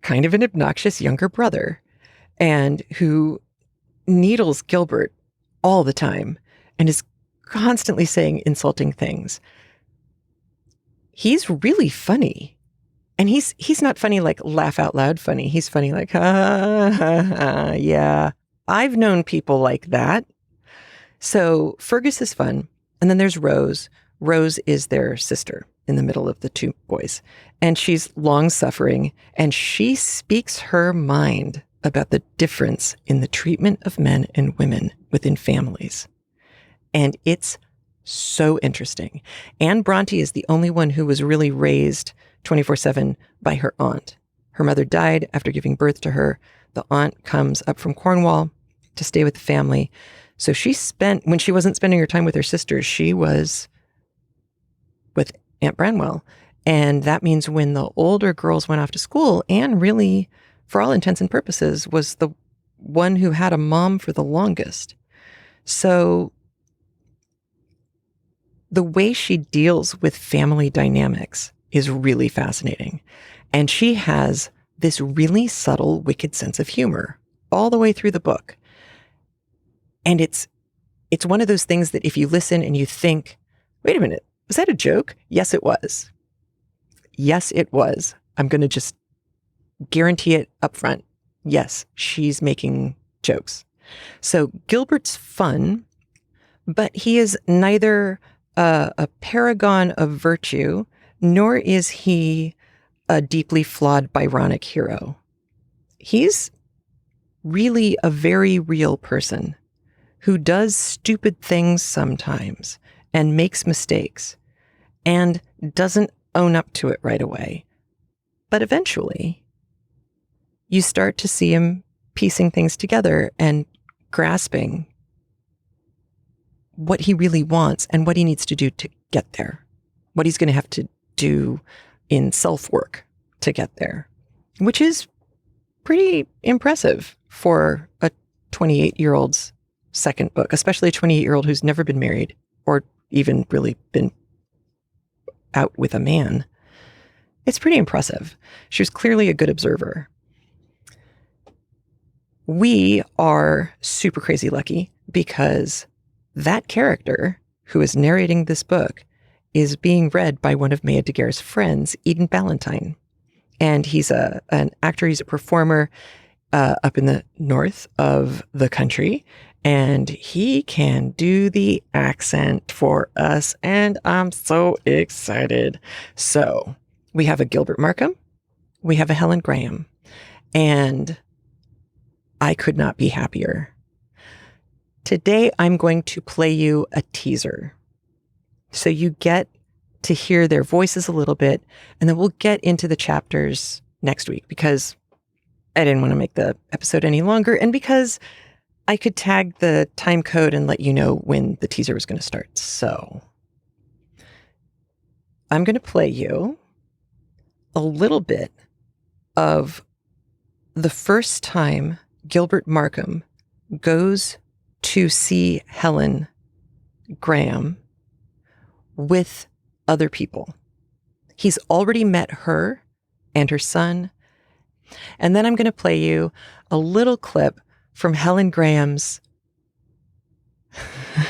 kind of an obnoxious younger brother and who needles Gilbert all the time and is constantly saying insulting things. He's really funny. And he's not funny like laugh out loud funny. He's funny like, yeah. I've known people like that. So Fergus is fun. And then there's Rose. Rose is their sister in the middle of the two boys. And she's long-suffering, and she speaks her mind about the difference in the treatment of men and women within families. And it's so interesting. Anne Bronte is the only one who was really raised 24/7 by her aunt. Her mother died after giving birth to her. The aunt comes up from Cornwall to stay with the family. So when she wasn't spending her time with her sisters, she was with Aunt Branwell. And that means when the older girls went off to school, Anne really, for all intents and purposes, was the one who had a mom for the longest. So the way she deals with family dynamics is really fascinating. And she has this really subtle, wicked sense of humor all the way through the book. And it's one of those things that if you listen and you think, wait a minute, was that a joke? Yes, it was. Yes, it was. I'm going to just guarantee it up front. Yes, she's making jokes. So Gilbert's fun, but he is neither a paragon of virtue, nor is he a deeply flawed Byronic hero. He's really a very real person who does stupid things sometimes and makes mistakes and doesn't own up to it right away. But eventually, you start to see him piecing things together and grasping what he really wants and what he needs to do to get there, what he's going to have to do in self-work to get there, which is pretty impressive for a 28-year-old's second book, especially a 28-year-old who's never been married or even really been out with a man. It's pretty impressive. She was clearly a good observer. We are super crazy lucky because that character who is narrating this book is being read by one of Maya Daguerre's friends, Eden Ballantyne. And he's an actor, he's a performer up in the north of the country. And he can do the accent for us. And I'm so excited. So we have a Gilbert Markham. We have a Helen Graham. And I could not be happier. Today, I'm going to play you a teaser. So you get to hear their voices a little bit, and then we'll get into the chapters next week because I didn't want to make the episode any longer and because I could tag the time code and let you know when the teaser was going to start. So I'm going to play you a little bit of the first time Gilbert Markham goes to see Helen Graham with other people. He's already met her and her son. And then I'm going to play you a little clip from Helen Graham's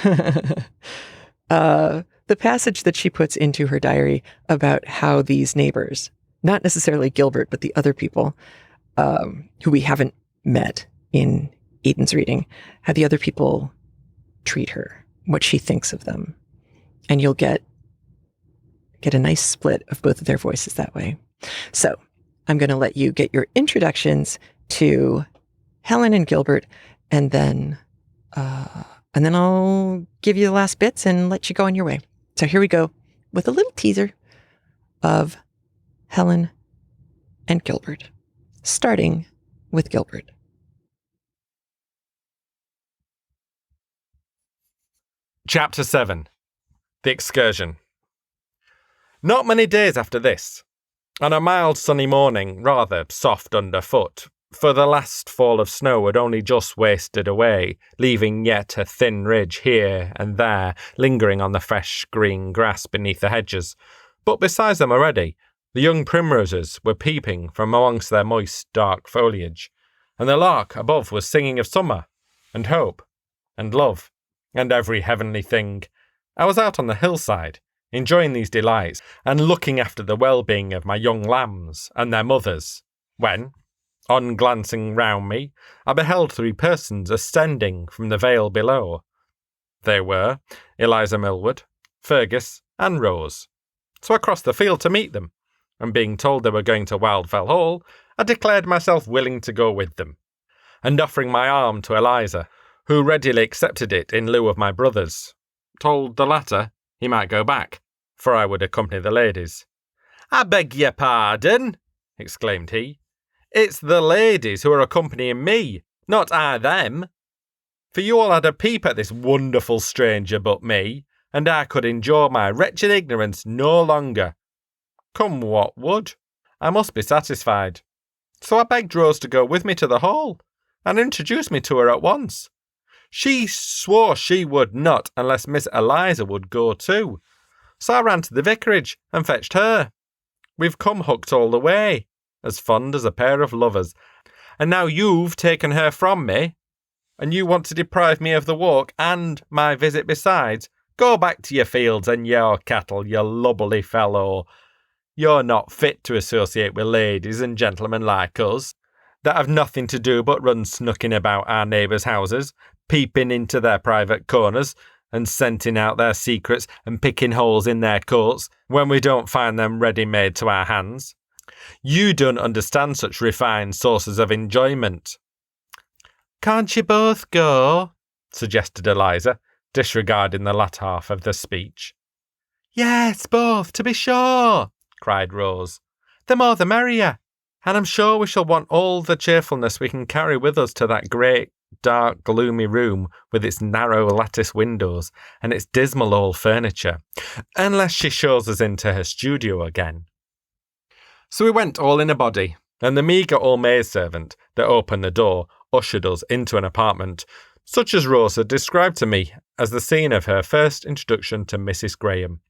the passage that she puts into her diary about how these neighbors, not necessarily Gilbert, but the other people who we haven't met in Eden's reading, how the other people treat her, what she thinks of them. And you'll get a nice split of both of their voices that way. So I'm going to let you get your introductions to Helen and Gilbert, and then I'll give you the last bits and let you go on your way. So here we go with a little teaser of Helen and Gilbert, starting with Gilbert. Chapter 7. The Excursion. Not many days after this, on a mild sunny morning, rather soft underfoot, for the last fall of snow had only just wasted away, leaving yet a thin ridge here and there lingering on the fresh green grass beneath the hedges, but besides them already, the young primroses were peeping from amongst their moist, dark foliage, and the lark above was singing of summer, and hope, and love, and every heavenly thing. I was out on the hillside, enjoying these delights, and looking after the well-being of my young lambs and their mothers, when, on glancing round me, I beheld 3 persons ascending from the vale below. They were Eliza Millward, Fergus, and Rose. So I crossed the field to meet them, and being told they were going to Wildfell Hall, I declared myself willing to go with them, and offering my arm to Eliza, who readily accepted it in lieu of my brother's, told the latter he might go back, for I would accompany the ladies. "I beg your pardon," exclaimed he. "It's the ladies who are accompanying me, not I them. For you all had a peep at this wonderful stranger but me, and I could endure my wretched ignorance no longer. Come what would, I must be satisfied. So I begged Rose to go with me to the hall, and introduced me to her at once. She swore she would not unless Miss Eliza would go too. So I ran to the vicarage and fetched her. We've come hooked all the way, as fond as a pair of lovers, and now you've taken her from me, and you want to deprive me of the walk and my visit besides. Go back to your fields and your cattle, you lubberly fellow. You're not fit to associate with ladies and gentlemen like us, that have nothing to do but run snooking about our neighbours' houses, peeping into their private corners, and scenting out their secrets and picking holes in their coats when we don't find them ready-made to our hands. You don't understand such refined sources of enjoyment." "Can't you both go?" suggested Eliza, disregarding the latter half of the speech. "Yes, both, to be sure," cried Rose. "The more the merrier, and I'm sure we shall want all the cheerfulness we can carry with us to that great, dark, gloomy room with its narrow lattice windows and its dismal old furniture, unless she shows us into her studio again." So we went all in a body, and the meagre old maidservant, that opened the door ushered us into an apartment, such as Rose had described to me as the scene of her first introduction to Mrs. Graham.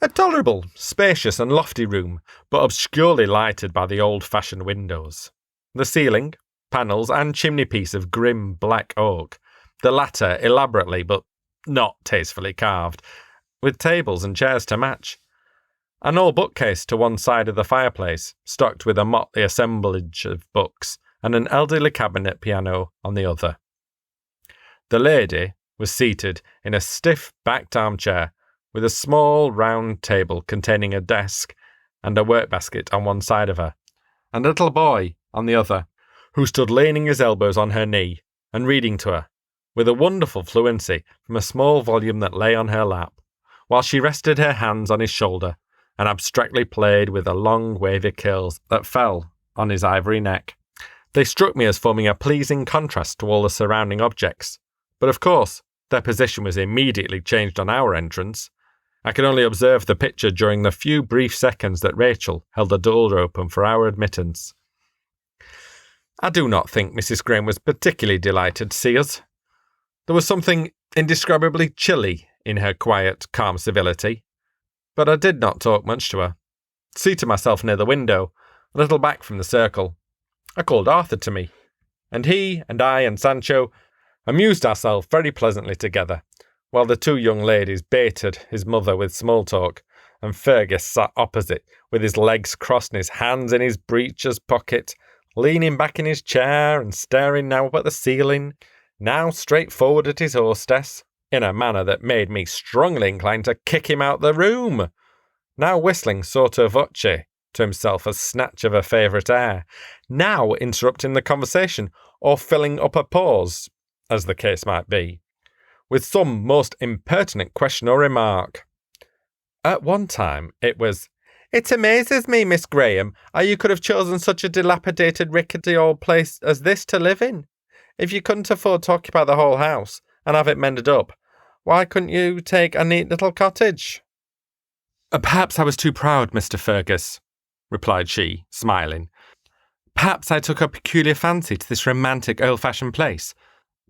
A tolerable, spacious and lofty room, but obscurely lighted by the old-fashioned windows. The ceiling, panels and chimney-piece of grim black oak, the latter elaborately but not tastefully carved, with tables and chairs to match. An old bookcase to one side of the fireplace, stocked with a motley assemblage of books, and an elderly cabinet piano on the other. The lady was seated in a stiff-backed armchair, with a small round table containing a desk and a work-basket on one side of her, and a little boy on the other, who stood leaning his elbows on her knee and reading to her, with a wonderful fluency from a small volume that lay on her lap, while she rested her hands on his shoulder and abstractly played with the long wavy curls that fell on his ivory neck. They struck me as forming a pleasing contrast to all the surrounding objects, but of course their position was immediately changed on our entrance. I could only observe the picture during the few brief seconds that Rachel held the door open for our admittance. I do not think Mrs. Graham was particularly delighted to see us. There was something indescribably chilly in her quiet, calm civility, but I did not talk much to her. Seated myself near the window, a little back from the circle, I called Arthur to me, and he and I and Sancho amused ourselves very pleasantly together, while the two young ladies baited his mother with small talk, and Fergus sat opposite, with his legs crossed and his hands in his breeches pocket, leaning back in his chair and staring now up at the ceiling, now straight forward at his hostess, in a manner that made me strongly inclined to kick him out the room, now whistling sotto voce to himself a snatch of a favourite air, now interrupting the conversation or filling up a pause, as the case might be, with some most impertinent question or remark. At one time it was, "It amazes me, Miss Graham, how you could have chosen such a dilapidated, rickety old place as this to live in. If you couldn't afford to occupy the whole house and have it mended up, why couldn't you take a neat little cottage?" "Perhaps I was too proud, Mr. Fergus," replied she, smiling. "Perhaps I took a peculiar fancy to this romantic old-fashioned place.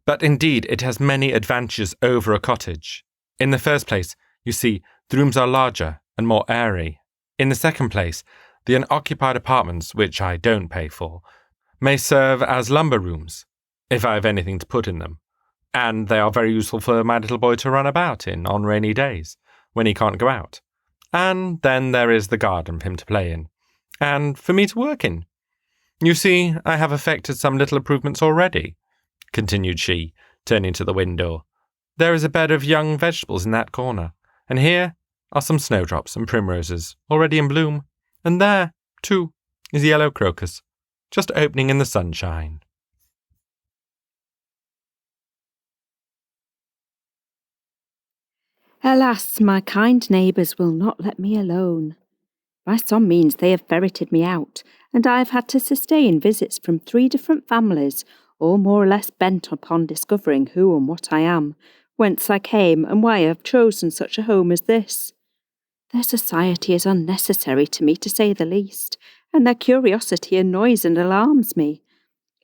But indeed it has many advantages over a cottage. In the first place, you see, the rooms are larger and more airy. In the second place, the unoccupied apartments, which I don't pay for, may serve as lumber rooms, if I have anything to put in them, and they are very useful for my little boy to run about in on rainy days, when he can't go out. And then there is the garden for him to play in, and for me to work in. You see, I have effected some little improvements already," continued she, turning to the window. "There is a bed of young vegetables in that corner, and here are some snowdrops and primroses already in bloom, and there, too, is yellow crocus, just opening in the sunshine." Alas, my kind neighbours will not let me alone. By some means they have ferreted me out, and I have had to sustain visits from 3 different families, all more or less bent upon discovering who and what I am, whence I came, and why I have chosen such a home as this. Their society is unnecessary to me, to say the least, and their curiosity annoys and alarms me.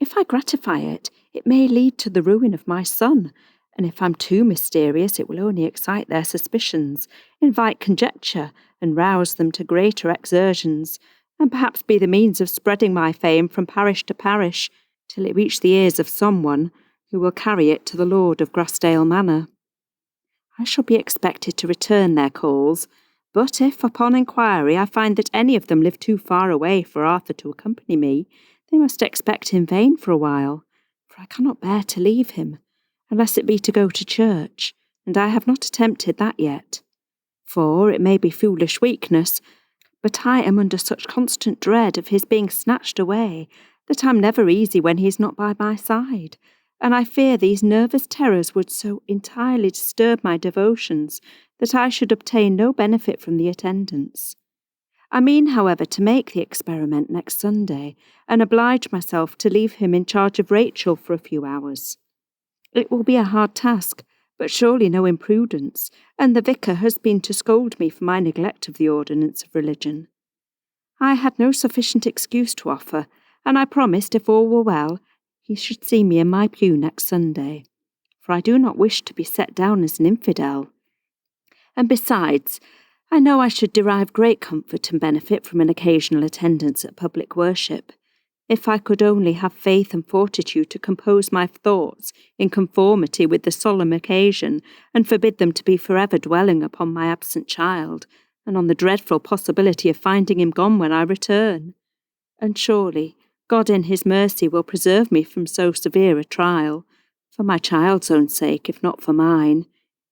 If I gratify it, it may lead to the ruin of my son, and if I'm too mysterious, it will only excite their suspicions, invite conjecture, and rouse them to greater exertions, and perhaps be the means of spreading my fame from parish to parish, till it reach the ears of someone who will carry it to the Lord of Grassdale Manor. I shall be expected to return their calls, but if upon inquiry I find that any of them live too far away for Arthur to accompany me, they must expect in vain for a while, for I cannot bear to leave him, unless it be to go to church, and I have not attempted that yet. For it may be foolish weakness, but I am under such constant dread of his being snatched away that I'm never easy when he is not by my side, and I fear these nervous terrors would so entirely disturb my devotions that I should obtain no benefit from the attendance. I mean, however, to make the experiment next Sunday, and oblige myself to leave him in charge of Rachel for a few hours. It will be a hard task, but surely no imprudence, and the vicar has been to scold me for my neglect of the ordinance of religion. I had no sufficient excuse to offer, and I promised if all were well, he should see me in my pew next Sunday, for I do not wish to be set down as an infidel. And besides, I know I should derive great comfort and benefit from an occasional attendance at public worship, if I could only have faith and fortitude to compose my thoughts in conformity with the solemn occasion, and forbid them to be forever dwelling upon my absent child, and on the dreadful possibility of finding him gone when I return. And surely God in his mercy will preserve me from so severe a trial, for my child's own sake, if not for mine.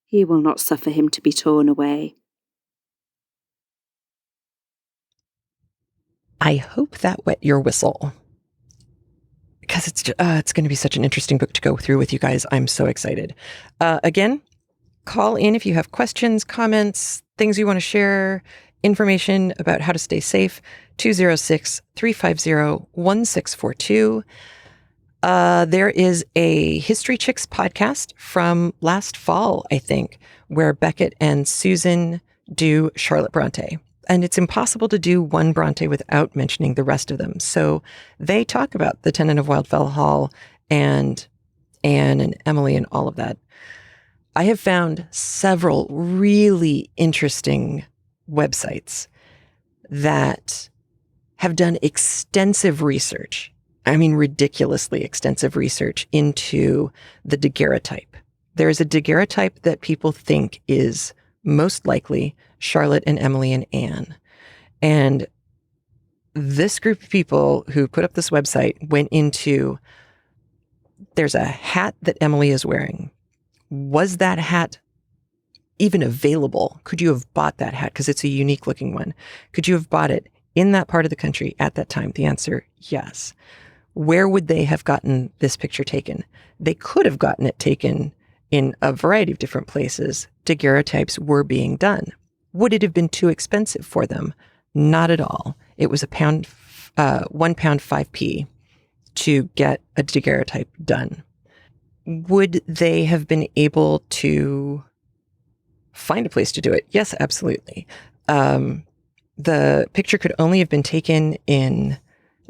He will not suffer him to be torn away. I hope that wet your whistle, because it's going to be such an interesting book to go through with you guys. I'm so excited. Again, call in if you have questions, comments, things you want to share, information about how to stay safe. 206-350-1642. There is a History Chicks podcast from last fall, I think, where Beckett and Susan do Charlotte Bronte. And it's impossible to do one Bronte without mentioning the rest of them. So they talk about the Tenant of Wildfell Hall and Anne and Emily and all of that. I have found several really interesting websites that have done extensive research. I mean, ridiculously extensive research into the daguerreotype. There is a daguerreotype that people think is most likely Charlotte and Emily and Anne. And this group of people who put up this website went into, there's a hat that Emily is wearing. Was that hat even available? Could you have bought that hat? Because it's a unique looking one. Could you have bought it in that part of the country at that time? The answer, yes. Where would they have gotten this picture taken? They could have gotten it taken in a variety of different places. Daguerreotypes were being done. Would it have been too expensive for them? Not at all. It was £1 5p to get a daguerreotype done. Would they have been able to find a place to do it? Yes, absolutely. The picture could only have been taken in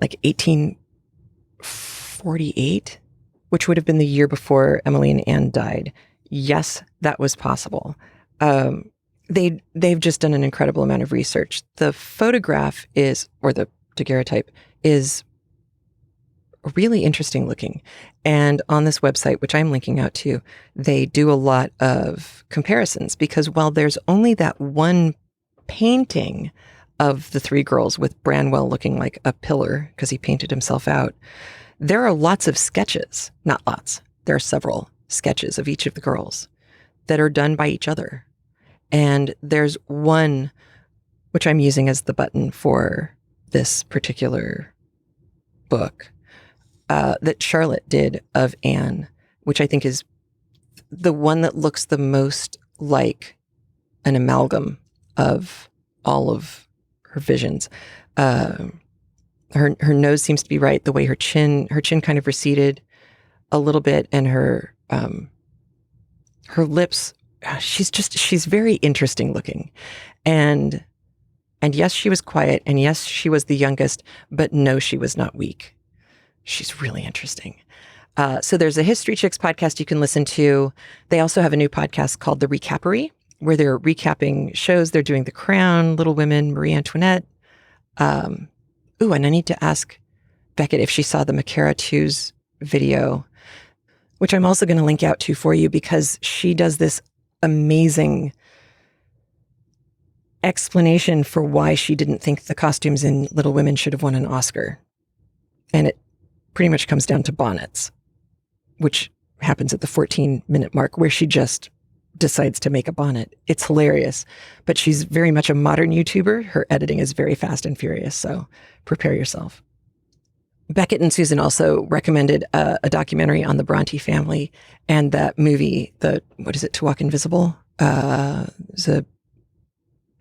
like 1848, which would have been the year before Emily and Anne died. Yes, that was possible. They've just done an incredible amount of research. The photograph or the daguerreotype is really interesting looking. And on this website, which I'm linking out to, they do a lot of comparisons, because while there's only that one painting of the three girls with Branwell looking like a pillar because he painted himself out, there are lots of sketches, not lots. There are several sketches of each of the girls that are done by each other. And there's one, which I'm using as the button for this particular book, that Charlotte did of Anne, which I think is the one that looks the most like an amalgam of all of her visions. Her nose seems to be right. The way her chin kind of receded a little bit, and her lips, she's very interesting looking. And yes, she was quiet, and yes, she was the youngest, but no, she was not weak. She's really interesting. So there's a History Chicks podcast you can listen to. They also have a new podcast called The Recapery, where they're recapping shows. They're doing The Crown, Little Women, Marie Antoinette. And I need to ask Beckett if she saw the Makara 2's video, which I'm also going to link out to for you, because she does this amazing explanation for why she didn't think the costumes in Little Women should have won an Oscar. And it pretty much comes down to bonnets, which happens at the 14-minute mark, where she just decides to make a bonnet. It's hilarious, but she's very much a modern YouTuber. Her editing is very fast and furious, so prepare yourself. Beckett and Susan also recommended a documentary on the Bronte family and that movie, To Walk Invisible? It's a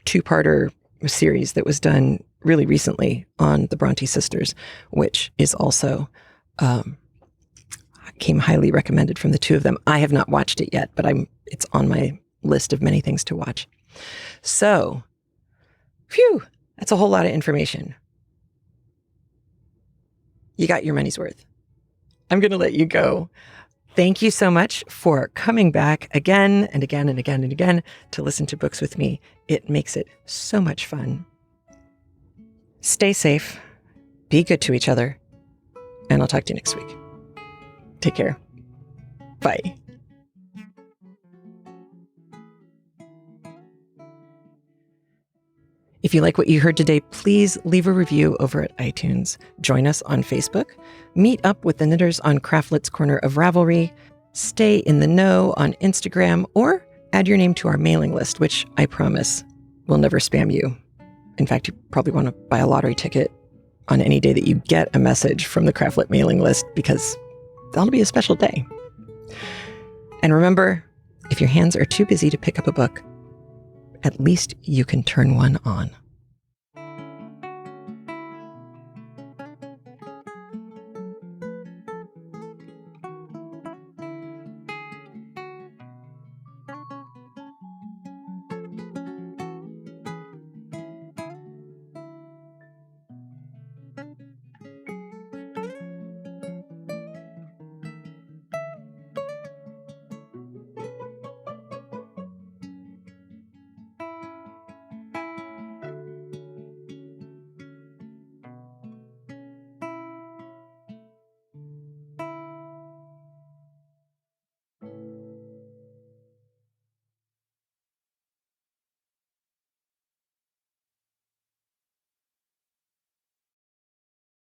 two-parter series that was done really recently on the Bronte sisters, which is also came highly recommended from the two of them. I have not watched it yet, but it's on my list of many things to watch. So, phew, that's a whole lot of information. you got your money's worth. I'm going to let you go. Thank you so much for coming back again and again and again and again to listen to books with me. It makes it so much fun. Stay safe, be good to each other, and I'll talk to you next week. Take care. Bye. If you like what you heard today, please leave a review over at iTunes. Join us on Facebook. Meet up with the knitters on Craftlet's Corner of Ravelry. Stay in the know on Instagram, or add your name to our mailing list, which I promise will never spam you. In fact, you probably want to buy a lottery ticket on any day that you get a message from the Craftlet mailing list, because that'll be a special day. And remember, if your hands are too busy to pick up a book, at least you can turn one on.